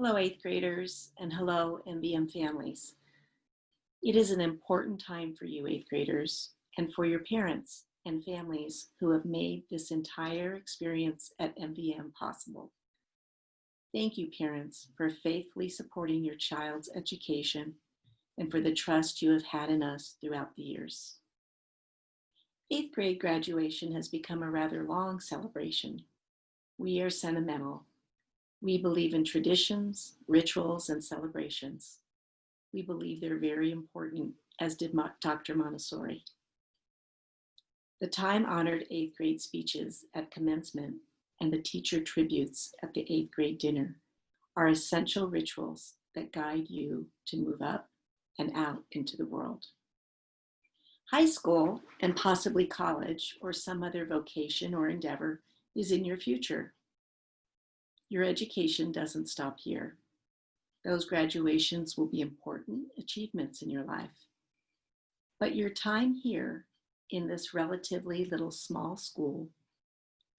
Hello, eighth graders, and hello, MBM families. It is an important time for you, eighth graders, and for your parents and families who have made this entire experience at MBM possible. Thank you, parents, for faithfully supporting your child's education and for the trust you have had in us throughout the years. Eighth grade graduation has become a rather long celebration. We are sentimental. We believe in traditions, rituals, and celebrations. We believe they're very important, as did Dr. Montessori. The time-honored eighth grade speeches at commencement and the teacher tributes at the eighth grade dinner are essential rituals that guide you to move up and out into the world. High school and possibly college or some other vocation or endeavor is in your future. Your education doesn't stop here. Those graduations will be important achievements in your life. But your time here in this relatively little small school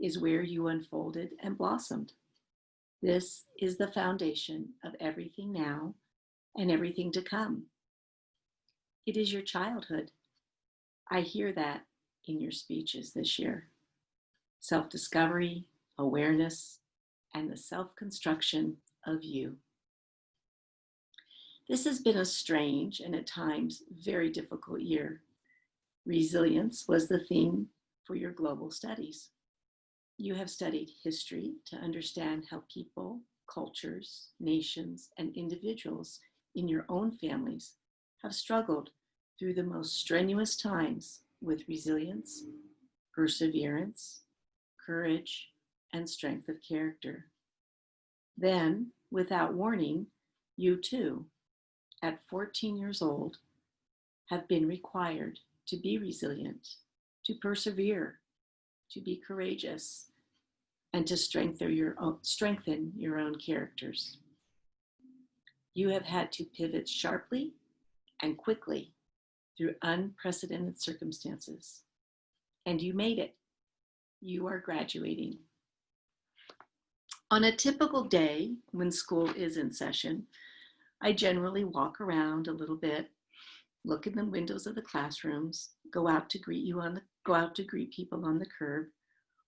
is where you unfolded and blossomed. This is the foundation of everything now and everything to come. It is your childhood. I hear that in your speeches this year. Self-discovery, awareness, and the self-construction of you. This has been a strange and at times very difficult year. Resilience was the theme for your global studies. You have studied history to understand how people, cultures, nations, and individuals in your own families have struggled through the most strenuous times with resilience, perseverance, courage, and strength of character. Then, without warning, you too, at 14 years old, have been required to be resilient, to persevere, to be courageous, and to strengthen your own characters. You have had to pivot sharply and quickly through unprecedented circumstances. And you made it. You are graduating. On a typical day when school is in session, I generally walk around a little bit, look in the windows of the classrooms, go out to greet people on the curb,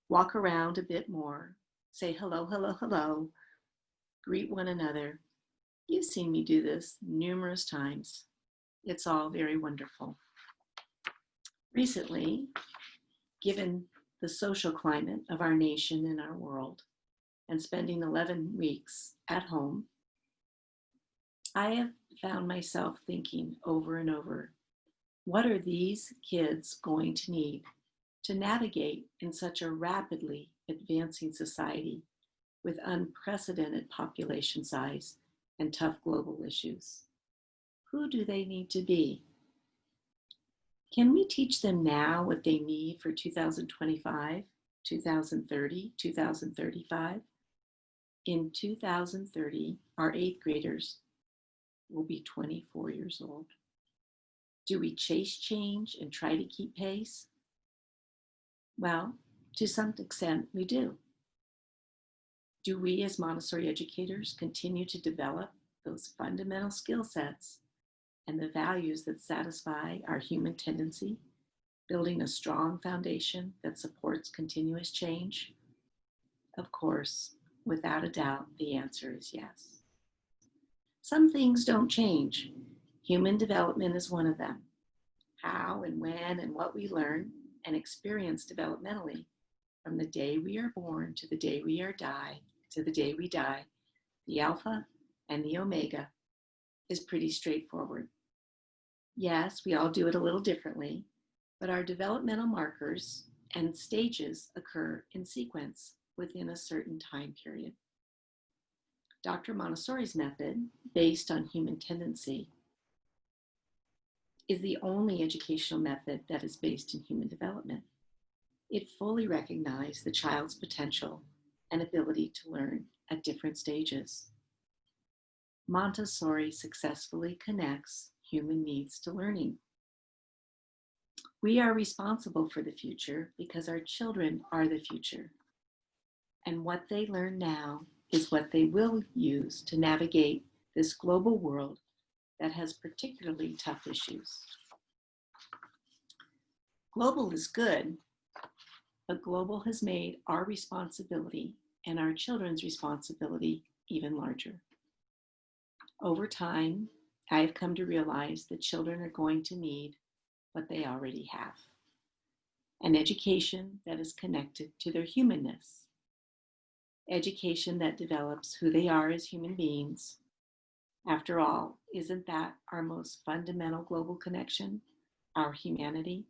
walk around a bit more, say hello, hello, hello, greet one another. You've seen me do this numerous times. It's all very wonderful. Recently, given the social climate of our nation and our world, and spending 11 weeks at home, I have found myself thinking over and over, what are these kids going to need to navigate in such a rapidly advancing society with unprecedented population size and tough global issues? Who do they need to be? Can we teach them now what they need for 2025, 2030, 2035? In 2030, our eighth graders will be 24 years old. Do we chase change and try to keep pace? Well, to some extent, we do. Do we as Montessori educators continue to develop those fundamental skill sets and the values that satisfy our human tendency, building a strong foundation that supports continuous change? Of course, without a doubt, the answer is yes. Some things don't change. Human development is one of them. How and when and what we learn and experience developmentally from the day we are born to the day we die, the alpha and the omega, is pretty straightforward. Yes, we all do it a little differently, but our developmental markers and stages occur in sequence within a certain time period. Dr. Montessori's method, based on human tendency, is the only educational method that is based in human development. It fully recognizes the child's potential and ability to learn at different stages. Montessori successfully connects human needs to learning. We are responsible for the future because our children are the future. And what they learn now is what they will use to navigate this global world that has particularly tough issues. Global is good, but global has made our responsibility and our children's responsibility even larger. Over time, I have come to realize that children are going to need what they already have: an education that is connected to their humanness, education that develops who they are as human beings. After all, isn't that our most fundamental global connection, our humanity?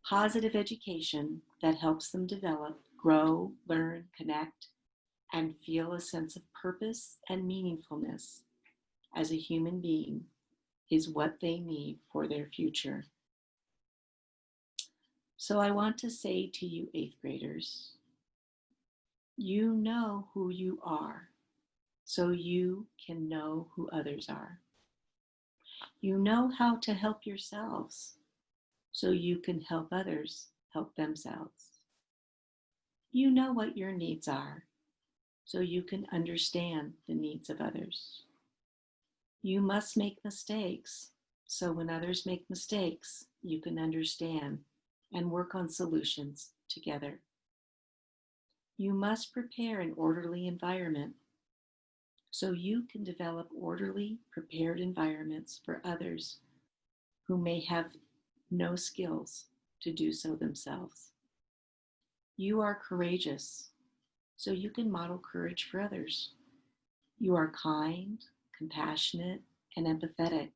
Positive education that helps them develop, grow, learn, connect, and feel a sense of purpose and meaningfulness as a human being is what they need for their future. So I want to say to you, 8th graders, you know who you are, so you can know who others are. You know how to help yourselves, so you can help others help themselves. You know what your needs are, so you can understand the needs of others. You must make mistakes, so when others make mistakes, you can understand and work on solutions together. You must prepare an orderly environment, so you can develop orderly, prepared environments for others who may have no skills to do so themselves. You are courageous, so you can model courage for others. You are kind, compassionate, and empathetic,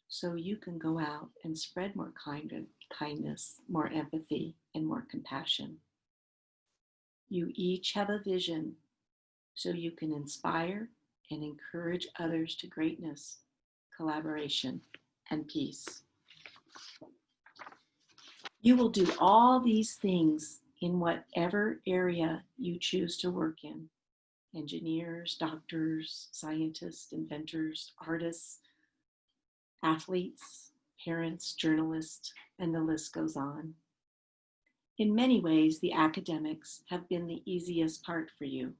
so you can go out and spread more kindness, more empathy, and more compassion. You each have a vision, so you can inspire and encourage others to greatness, collaboration, and peace. You will do all these things in whatever area you choose to work in: engineers, doctors, scientists, inventors, artists, athletes, parents, journalists, and the list goes on. In many ways, the academics have been the easiest part for you.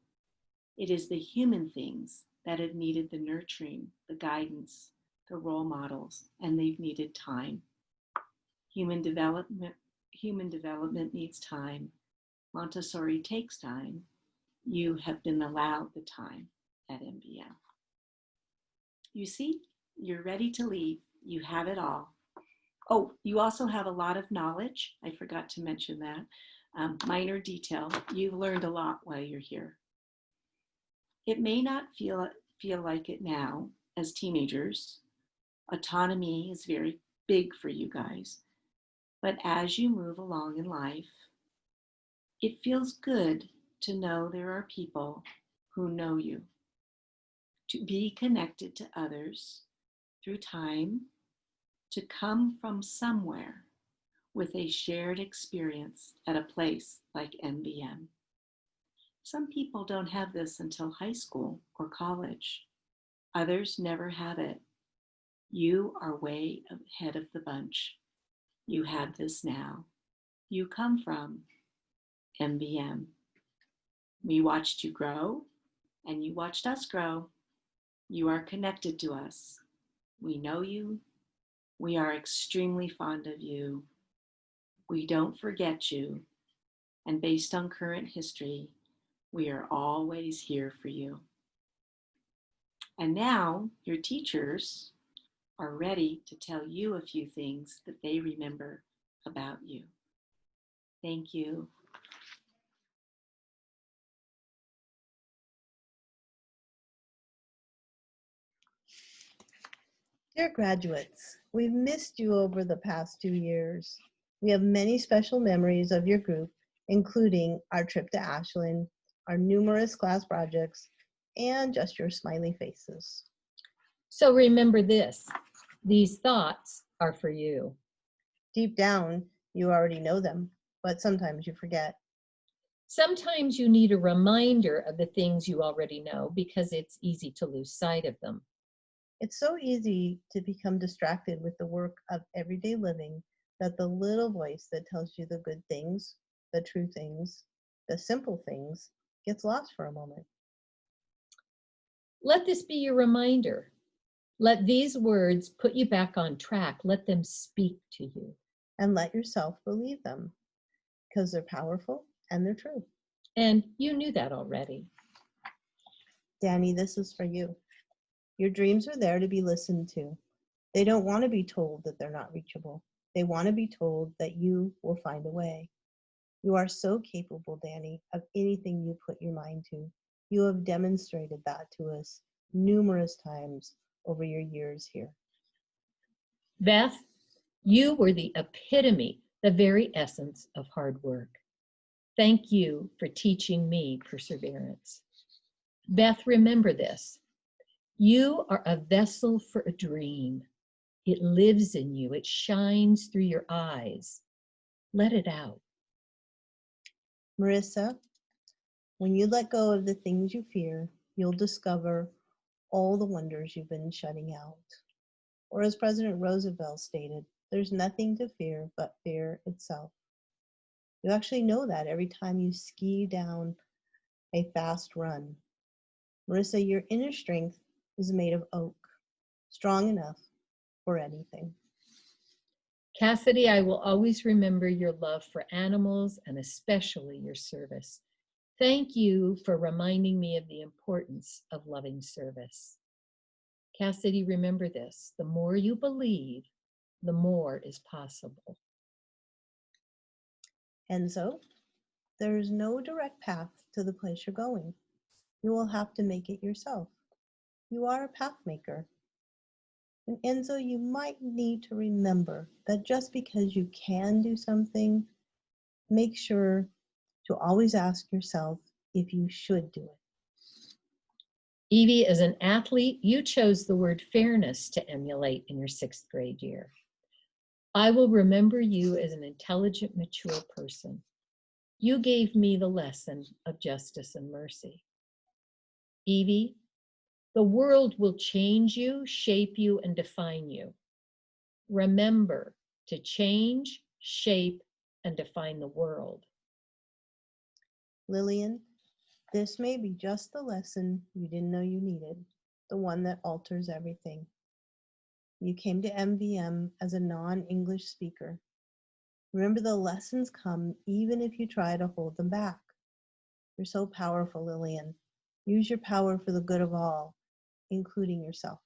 It is the human things that have needed the nurturing, the guidance, the role models, and they've needed time. Human development needs time. Montessori takes time. You have been allowed the time at MBM. You see, you're ready to leave. You have it all. Oh, you also have a lot of knowledge. I forgot to mention that. Minor detail. You've learned a lot while you're here. It may not feel like it now as teenagers. Autonomy is very big for you guys. But as you move along in life, it feels good to know there are people who know you, to be connected to others through time, to come from somewhere with a shared experience at a place like MBM. Some people don't have this until high school or college. Others never have it. You are way ahead of the bunch. You have this now. You come from MBM. We watched you grow, and you watched us grow. You are connected to us. We know you. We are extremely fond of you. We don't forget you. And based on current history, we are always here for you. And now your teachers are ready to tell you a few things that they remember about you. Thank you. Dear graduates, we've missed you over the past 2 years. We have many special memories of your group, including our trip to Ashland, our numerous class projects, and just your smiley faces. So remember this, these thoughts are for you. Deep down, you already know them, but sometimes you forget. Sometimes you need a reminder of the things you already know because it's easy to lose sight of them. It's so easy to become distracted with the work of everyday living that the little voice that tells you the good things, the true things, the simple things gets lost for a moment. Let this be your reminder. Let these words put you back on track. Let them speak to you. And let yourself believe them because they're powerful and they're true. And you knew that already. Danny, this is for you. Your dreams are there to be listened to. They don't want to be told that they're not reachable. They want to be told that you will find a way. You are so capable, Danny, of anything you put your mind to. You have demonstrated that to us numerous times over your years here. Beth, you were the epitome, the very essence of hard work. Thank you for teaching me perseverance. Beth, remember this. You are a vessel for a dream. It lives in you. It shines through your eyes. Let it out. Marissa, when you let go of the things you fear, you'll discover all the wonders you've been shutting out. Or as President Roosevelt stated, there's nothing to fear but fear itself. You actually know that every time you ski down a fast run. Marissa, your inner strength is made of oak, strong enough for anything. Cassidy, I will always remember your love for animals and especially your service. Thank you for reminding me of the importance of loving service. Cassidy, remember this. The more you believe, the more is possible. Enzo, there is no direct path to the place you're going. You will have to make it yourself. You are a path maker. And Enzo, you might need to remember that just because you can do something, make sure to always ask yourself if you should do it. Evie, as an athlete, you chose the word fairness to emulate in your 6th grade year. I will remember you as an intelligent, mature person. You gave me the lesson of justice and mercy. Evie, the world will change you, shape you, and define you. Remember to change, shape, and define the world. Lillian, this may be just the lesson you didn't know you needed, the one that alters everything. You came to MVM as a non-English speaker. Remember, the lessons come even if you try to hold them back. You're so powerful, Lillian. Use your power for the good of all, including yourself.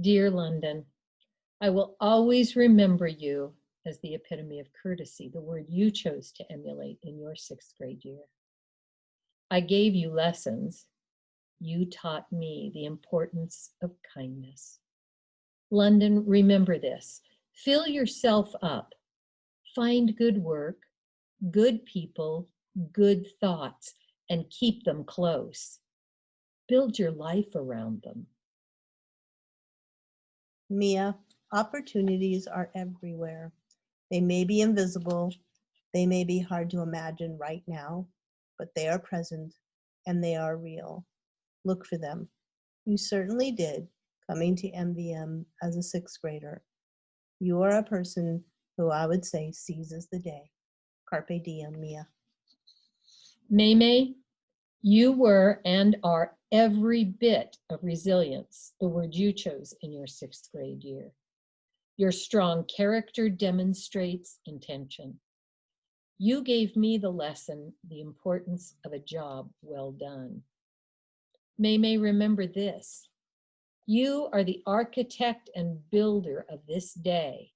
Dear London, I will always remember you as the epitome of courtesy, the word you chose to emulate in your 6th grade year. I gave you lessons. You taught me the importance of kindness. London, remember this. Fill yourself up. Find good work, good people, good thoughts, and keep them close. Build your life around them. Mia, opportunities are everywhere. They may be invisible, they may be hard to imagine right now, but they are present and they are real. Look for them. You certainly did, coming to MVM as a 6th grader. You are a person who I would say seizes the day. Carpe diem, Mia. Maymay, you were and are every bit of resilience, the word you chose in your 6th grade year. Your strong character demonstrates intention. You gave me the lesson, the importance of a job well done. Maymay, remember this. You are the architect and builder of this day.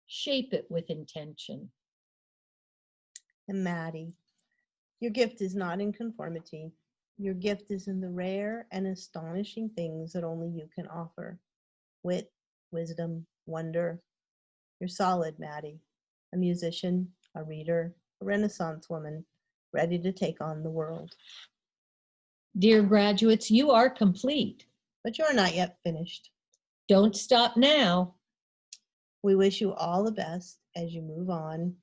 Shape it with intention. And Maddie, your gift is not in conformity. Your gift is in the rare and astonishing things that only you can offer. Wit, wisdom, wonder. You're solid, Maddie. A musician, a reader, a Renaissance woman, ready to take on the world. Dear graduates, you are complete. But you're not yet finished. Don't stop now. We wish you all the best as you move on,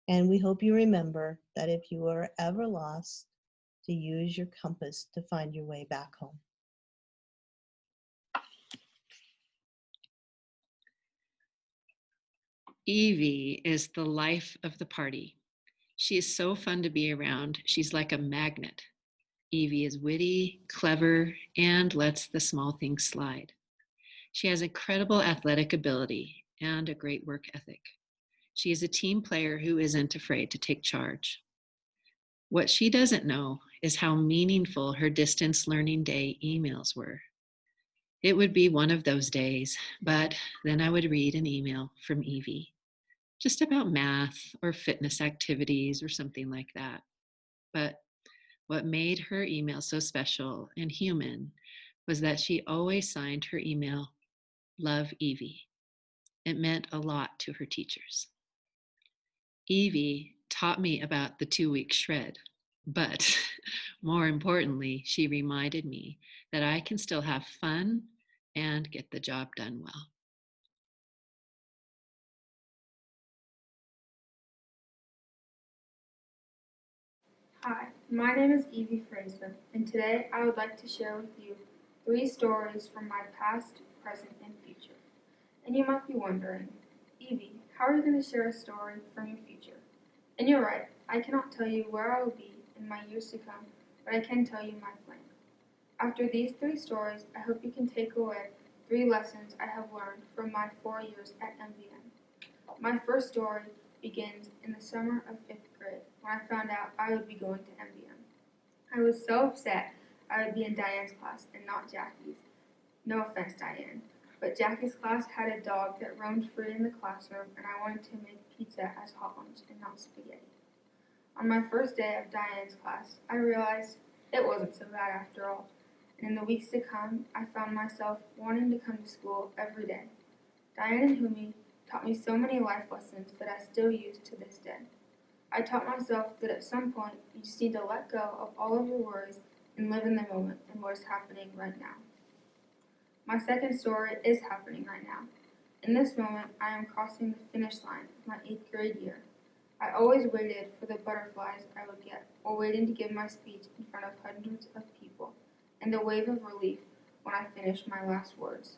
and we hope you remember that if you are ever lost, to use your compass to find your way back home. Evie is the life of the party. She is so fun to be around. She's like a magnet. Evie is witty, clever, and lets the small things slide. She has incredible athletic ability and a great work ethic. She is a team player who isn't afraid to take charge. What she doesn't know is how meaningful her distance learning day emails were. It would be one of those days, but then I would read an email from Evie, just about math or fitness activities or something like that. But what made her email so special and human was that she always signed her email, Love Evie. It meant a lot to her teachers. Evie taught me about the 2-week shred, but more importantly, she reminded me that I can still have fun and get the job done well. Hi, my name is Evelyn Fraser, and today I would like to share with you 3 stories from my past, present, and future. And you might be wondering, Evie, how are you going to share a story from your future? And you're right, I cannot tell you where I will be in my years to come, but I can tell you my plan. After these 3 stories, I hope you can take away 3 lessons I have learned from my 4 years at MVM. My first story begins in the summer of 5th grade when I found out I would be going to MVM. I was so upset I would be in Diane's class and not Jackie's. No offense, Diane, but Jackie's class had a dog that roamed free in the classroom, and I wanted to make pizza as hot lunch and not spaghetti. On my first day of Diane's class, I realized it wasn't so bad after all, and in the weeks to come, I found myself wanting to come to school every day. Diane and Humi taught me so many life lessons that I still use to this day. I taught myself that at some point you just need to let go of all of your worries and live in the moment and what is happening right now. My second story is happening right now. In this moment, I am crossing the finish line of my 8th grade year. I always waited for the butterflies I would get while waiting to give my speech in front of hundreds of people, and the wave of relief when I finished my last words.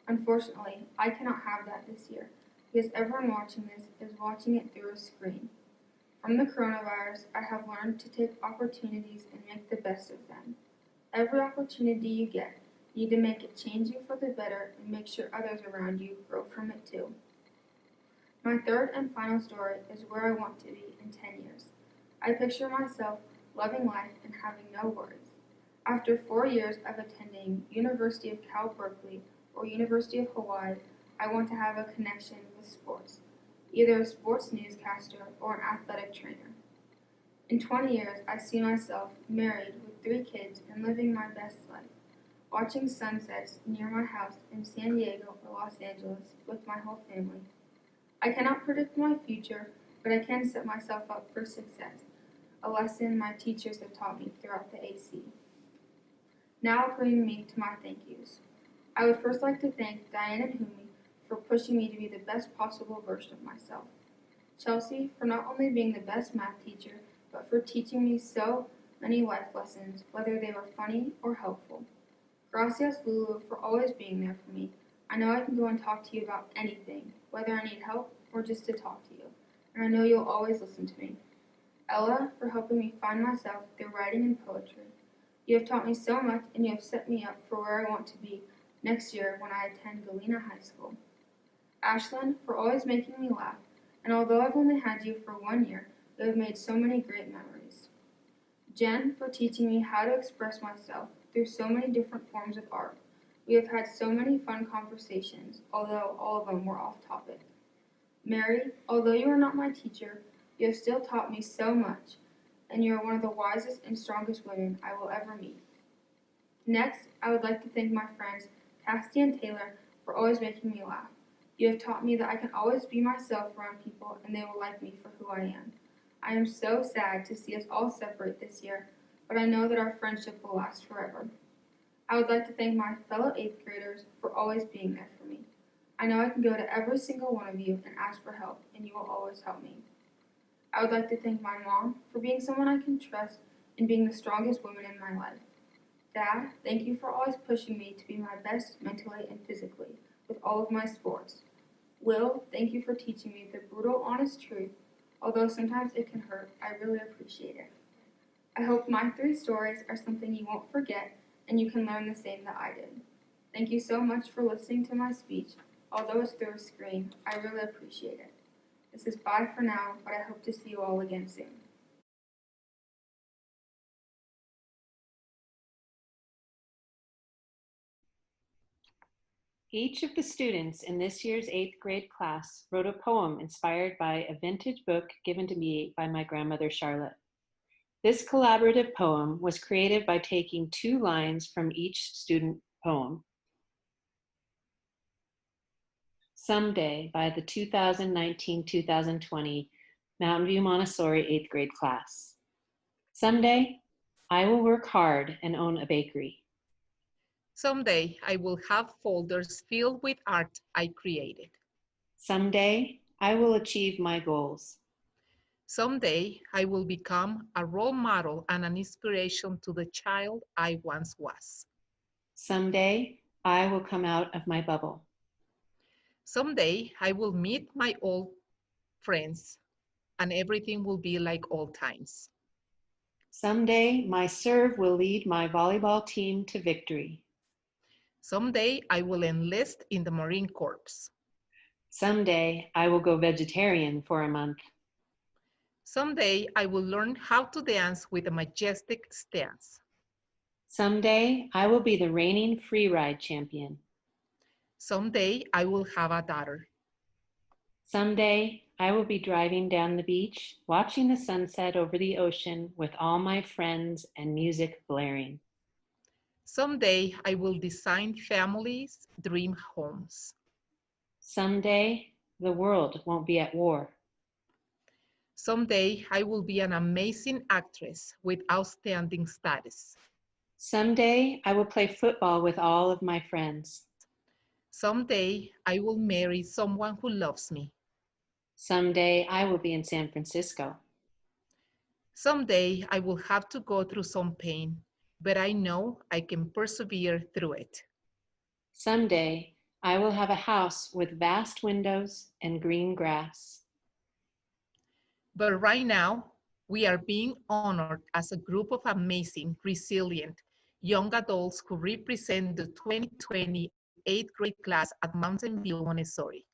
Unfortunately, I cannot have that this year, because everyone watching this is watching it through a screen. From the coronavirus, I have learned to take opportunities and make the best of them. Every opportunity you get, you need to make it change you for the better and make sure others around you grow from it too. My third and final story is where I want to be in 10 years. I picture myself loving life and having no worries. After 4 years of attending University of Cal Berkeley or University of Hawaii, I want to have a connection with sports, either a sports newscaster or an athletic trainer. In 20 years, I see myself married with 3 kids and living my best life, watching sunsets near my house in San Diego or Los Angeles with my whole family. I cannot predict my future, but I can set myself up for success, a lesson my teachers have taught me throughout the AC. Now bringing me to my thank yous. I would first like to thank Diane and Humi for pushing me to be the best possible version of myself. Chelsea for not only being the best math teacher, but for teaching me so many life lessons, whether they were funny or helpful. Gracias Lulu for always being there for me. I know I can go and talk to you about anything, whether I need help or just to talk to you, and I know you'll always listen to me. Ella for helping me find myself through writing and poetry. You have taught me so much and you have set me up for where I want to be next year when I attend Galena High School. Ashlyn for always making me laugh, and although I've only had you for 1 year, we have made so many great memories. Jen for teaching me how to express myself through so many different forms of art. We have had so many fun conversations, although all of them were off topic. Mary, although you are not my teacher, you have still taught me so much, and you are one of the wisest and strongest women I will ever meet. Next, I would like to thank my friends Cassidy and Taylor for always making me laugh. You have taught me that I can always be myself around people and they will like me for who I am. I am so sad to see us all separate this year, but I know that our friendship will last forever. I would like to thank my fellow 8th graders for always being there for me. I know I can go to every single one of you and ask for help, and you will always help me. I would like to thank my mom for being someone I can trust and being the strongest woman in my life. Dad, thank you for always pushing me to be my best mentally and physically with all of my sports. Will, thank you for teaching me the brutal, honest truth, Although sometimes it can hurt, I really appreciate it. I hope my 3 stories are something you won't forget and you can learn the same that I did. Thank you so much for listening to my speech. Although it's through a screen, I really appreciate it. This is bye for now, but I hope to see you all again soon. Each of the students in this year's 8th grade class wrote a poem inspired by a vintage book given to me by my grandmother Charlotte. This collaborative poem was created by taking 2 lines from each student poem. Someday by the 2019-2020 Mountain View Montessori 8th grade class. Someday, I will work hard and own a bakery. Someday I will have folders filled with art I created. Someday, I will achieve my goals. Someday I will become a role model and an inspiration to the child I once was. Someday, I will come out of my bubble. Someday I will meet my old friends and everything will be like old times. Someday, my serve will lead my volleyball team to victory. Someday I will enlist in the Marine Corps. Someday, I will go vegetarian for a month. Someday I will learn how to dance with a majestic stance. Someday, I will be the reigning freeride champion. Someday I will have a daughter. Someday, I will be driving down the beach, watching the sunset over the ocean with all my friends and music blaring. Someday I will design families' dream homes. Someday, the world won't be at war. Someday I will be an amazing actress with outstanding status. Someday, I will play football with all of my friends. Someday I will marry someone who loves me. Someday, I will be in San Francisco. Someday I will have to go through some pain, but I know I can persevere through it. Someday, I will have a house with vast windows and green grass. But right now, we are being honored as a group of amazing, resilient young adults who represent the 2020 8th grade class at Mountain View Montessori.